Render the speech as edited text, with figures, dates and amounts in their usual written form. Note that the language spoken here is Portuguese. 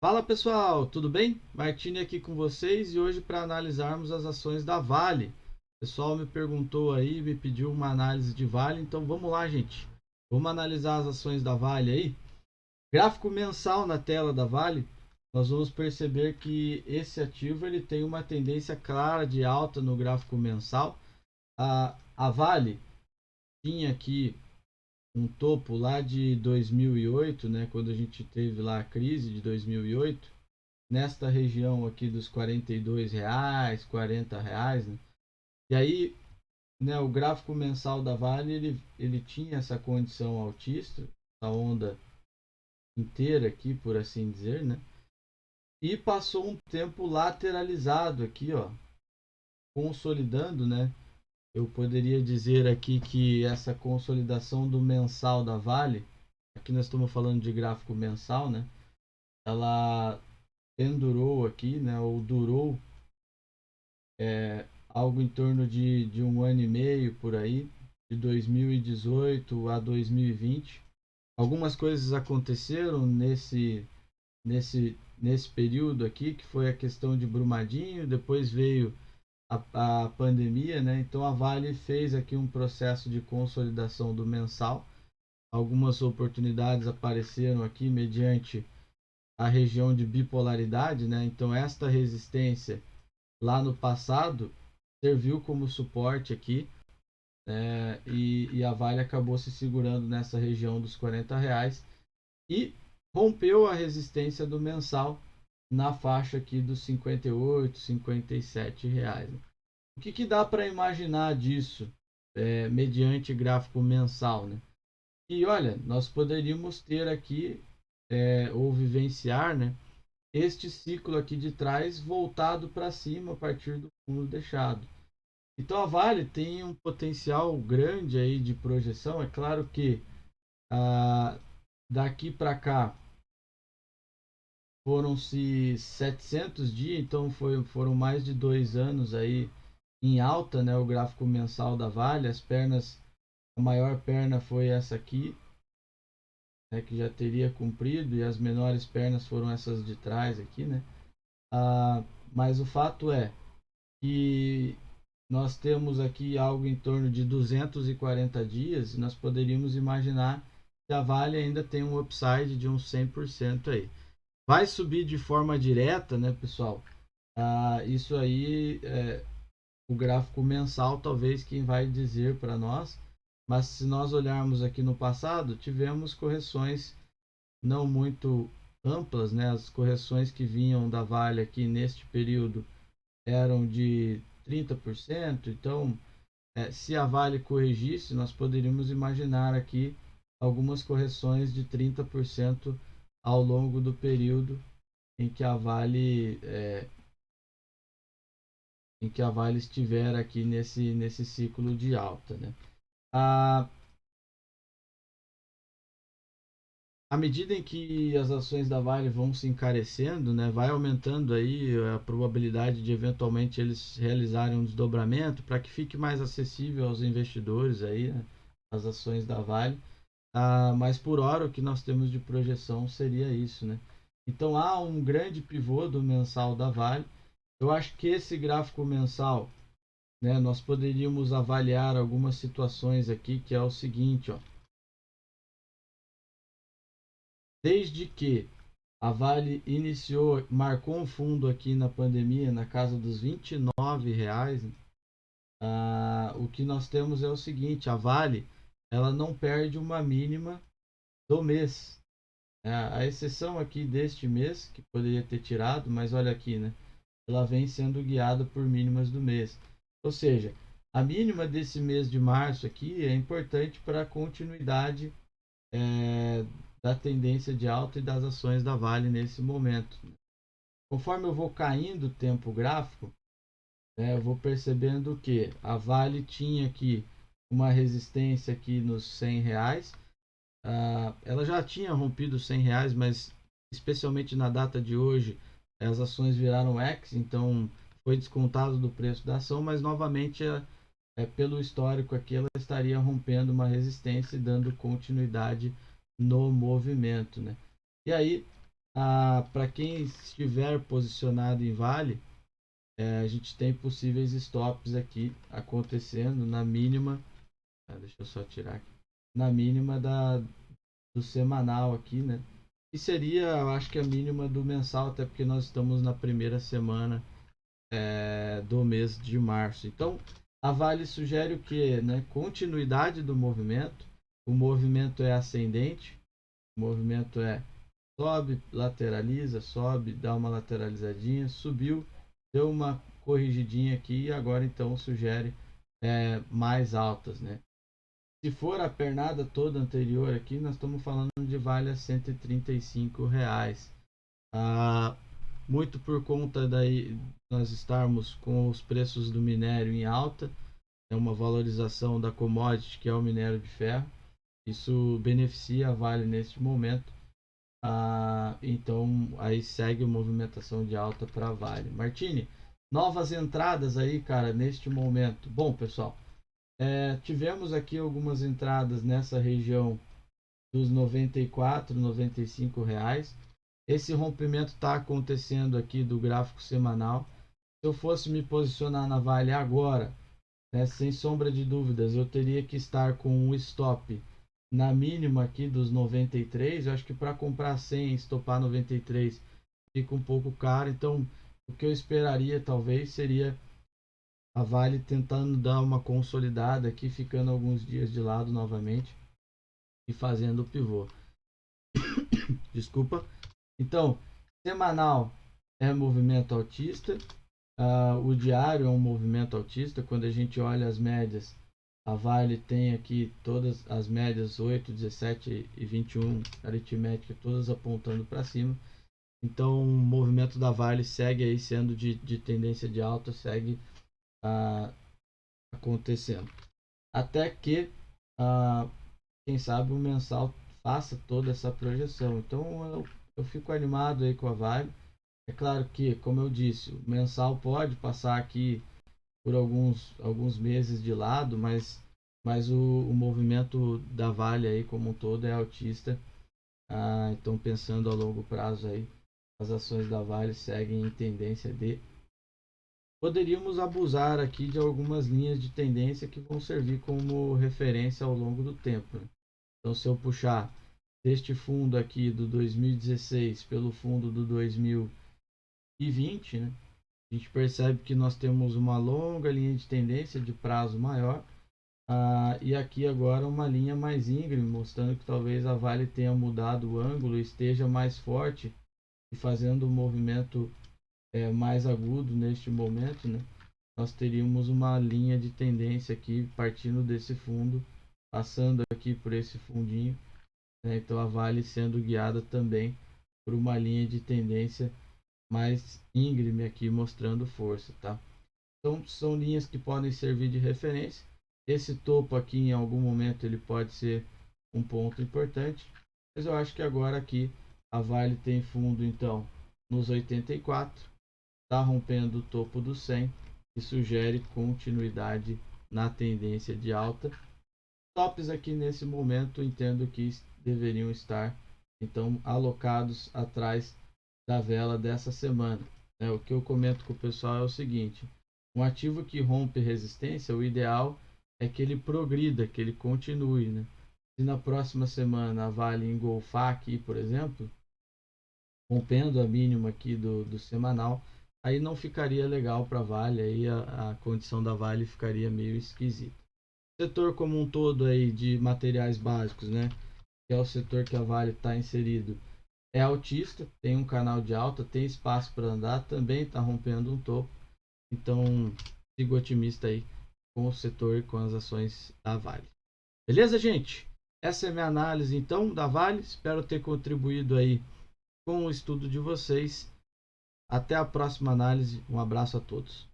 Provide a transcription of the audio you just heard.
Fala pessoal, tudo bem? Martini aqui com vocês e hoje para analisarmos as ações da Vale. O pessoal me perguntou aí, me pediu uma análise de Vale, então vamos lá, gente. Vamos analisar as ações da Vale aí. Gráfico mensal na tela da Vale, nós vamos perceber que esse ativo ele tem uma tendência clara de alta no gráfico mensal. A Vale tinha aqui um topo lá de 2008, né, quando a gente teve lá a crise de 2008 nesta região aqui dos R$ 42, R$ 40, né? E aí, né, o gráfico mensal da Vale, ele tinha essa condição altista, a onda inteira aqui, por assim dizer, né? E passou um tempo lateralizado aqui, ó, consolidando, né? Eu poderia dizer aqui que essa consolidação do mensal da Vale, aqui nós estamos falando de gráfico mensal, né? Ela pendurou aqui, né? Ou durou algo em torno de um ano e meio por aí, de 2018 a 2020. Algumas coisas aconteceram nesse período aqui, que foi a questão de Brumadinho, depois veio a pandemia, né? Então a Vale fez aqui um processo de consolidação do mensal. Algumas oportunidades apareceram aqui mediante a região de bipolaridade, né? Então esta resistência lá no passado serviu como suporte aqui, né? E a Vale acabou se segurando nessa região dos R$ 40 e rompeu a resistência do mensal na faixa aqui dos 58, R$ 57. O que dá para imaginar disso mediante gráfico mensal, né? E olha, nós poderíamos ter aqui ou vivenciar, né, este ciclo aqui de trás voltado para cima a partir do fundo deixado. Então a Vale tem um potencial grande aí de projeção. É claro que ah, daqui para cá foram-se 700 dias, então foram mais de 2 anos aí em alta, né? O gráfico mensal da Vale, as pernas, a maior perna foi essa aqui, né, que já teria cumprido, e as menores pernas foram essas de trás aqui, né? Mas o fato é que nós temos aqui algo em torno de 240 dias e nós poderíamos imaginar que a Vale ainda tem um upside de uns 100% aí. Vai subir de forma direta, né, pessoal? Isso aí é o gráfico mensal, talvez quem vai dizer para nós. Mas se nós olharmos aqui no passado, tivemos correções não muito amplas, né? As correções que vinham da Vale aqui neste período eram de 30%. Então, se a Vale corrigisse, nós poderíamos imaginar aqui algumas correções de 30% ao longo do período em que a Vale estiver aqui nesse ciclo de alta, né? A, à medida em que as ações da Vale vão se encarecendo, né, vai aumentando aí a probabilidade de eventualmente eles realizarem um desdobramento para que fique mais acessível aos investidores aí, né, as ações da Vale. Mas por hora o que nós temos de projeção seria isso, né? Então há um grande pivô do mensal da Vale. Eu acho que esse gráfico mensal, né, nós poderíamos avaliar algumas situações aqui, que é o seguinte, ó. Desde que a Vale marcou um fundo aqui na pandemia na casa dos R$ 29, o que nós temos é o seguinte: a Vale ela não perde uma mínima do mês. A exceção aqui deste mês, que poderia ter tirado, mas olha aqui, né? Ela vem sendo guiada por mínimas do mês. Ou seja, a mínima desse mês de março aqui é importante para a continuidade é, da tendência de alta e das ações da Vale nesse momento. Conforme eu vou caindo o tempo gráfico, eu vou percebendo que a Vale tinha aqui uma resistência aqui nos R$ 100. Ela já tinha rompido R$ 100, mas especialmente na data de hoje as ações viraram X, então foi descontado do preço da ação, mas novamente pelo histórico aqui ela estaria rompendo uma resistência e dando continuidade no movimento, né? E aí Para quem estiver posicionado em Vale, a gente tem possíveis stops aqui acontecendo na mínima. Deixa eu só tirar aqui. Na mínima do semanal aqui, né? E seria, eu acho que a mínima do mensal, até porque nós estamos na primeira semana do mês de março. Então, a Vale sugere o que, né? Continuidade do movimento. O movimento é ascendente. O movimento sobe, lateraliza, sobe, dá uma lateralizadinha, subiu, deu uma corrigidinha aqui e agora então sugere mais altas, né? Se for a pernada toda anterior aqui, nós estamos falando de Vale a R$ 135. Muito por conta daí nós estarmos com os preços do minério em alta, é uma valorização da commodity que é o minério de ferro. Isso beneficia a Vale neste momento. Então aí segue a movimentação de alta para Vale. Martini, novas entradas aí, cara, neste momento. Bom, pessoal, tivemos aqui algumas entradas nessa região dos R$ 94, R$ 95. Esse rompimento está acontecendo aqui do gráfico semanal. Se eu fosse me posicionar na Vale agora, né, sem sombra de dúvidas, eu teria que estar com um stop na mínima aqui dos 93. Eu acho que para comprar 100 e estopar 93 fica um pouco caro. Então, o que eu esperaria talvez seria a Vale tentando dar uma consolidada aqui, ficando alguns dias de lado novamente e fazendo o pivô. Desculpa. Então, semanal é movimento altista. O diário é um movimento altista. Quando a gente olha as médias, a Vale tem aqui todas as médias 8, 17 e 21 aritmética, todas apontando para cima. Então, o movimento da Vale segue aí sendo de tendência de alta, segue acontecendo. Até que, quem sabe, o mensal faça toda essa projeção. Então, eu fico animado aí com a Vale. É claro que, como eu disse, o mensal pode passar aqui por alguns meses de lado, mas o movimento da Vale aí como um todo é altista. Então, pensando a longo prazo aí, as ações da Vale seguem em tendência de. Poderíamos abusar aqui de algumas linhas de tendência que vão servir como referência ao longo do tempo, né? Então, se eu puxar deste fundo aqui do 2016 pelo fundo do 2020, né, a gente percebe que nós temos uma longa linha de tendência de prazo maior. E aqui agora uma linha mais íngreme, mostrando que talvez a Vale tenha mudado o ângulo, esteja mais forte e fazendo um movimento mais agudo neste momento, né? Nós teríamos uma linha de tendência aqui partindo desse fundo, passando aqui por esse fundinho, né? Então a Vale sendo guiada também por uma linha de tendência mais íngreme aqui, mostrando força, tá? Então são linhas que podem servir de referência. Esse topo aqui em algum momento ele pode ser um ponto importante, mas eu acho que agora aqui a Vale tem fundo então nos 84, está rompendo o topo do 100 e sugere continuidade na tendência de alta. Tops aqui nesse momento entendo que deveriam estar então alocados atrás da vela dessa semana. O que eu comento com o pessoal é o seguinte: um ativo que rompe resistência, o ideal é que ele progrida, que ele continue, né? Se na próxima semana a Vale engolfar aqui, por exemplo, rompendo a mínima aqui do semanal, aí não ficaria legal para a Vale, aí a condição da Vale ficaria meio esquisita. O setor como um todo aí de materiais básicos, né, que é o setor que a Vale está inserido, é altista, tem um canal de alta, tem espaço para andar, também está rompendo um topo. Então, sigo otimista aí com o setor e com as ações da Vale. Beleza, gente? Essa é a minha análise então da Vale. Espero ter contribuído aí com o estudo de vocês. Até a próxima análise. Um abraço a todos.